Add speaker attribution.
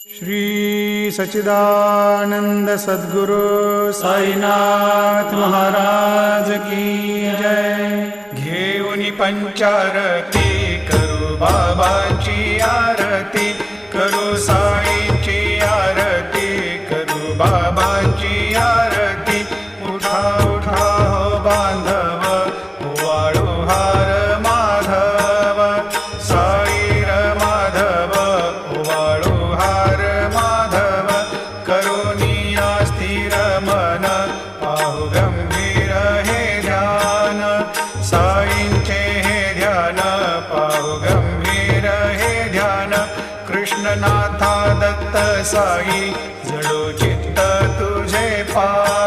Speaker 1: श्री सच्चिदानंद सद्गुरु साईनाथ महाराज की जय। घेऊन पंचारती करू बाबाची आरती, करू साईची आरती, करू बाबाची आरती। उठा उठा हो बांधव, वाळू हार माधव, साई र माधव, वाळू हार माधव। करुणिया स्थिर मन, पाहु गंभीर हे ध्यान, साईंचे हे ध्यान, पाहु गंभीर हे ध्यान। कृष्णनाथा दत्त साई, जडो चित्त तुझे पा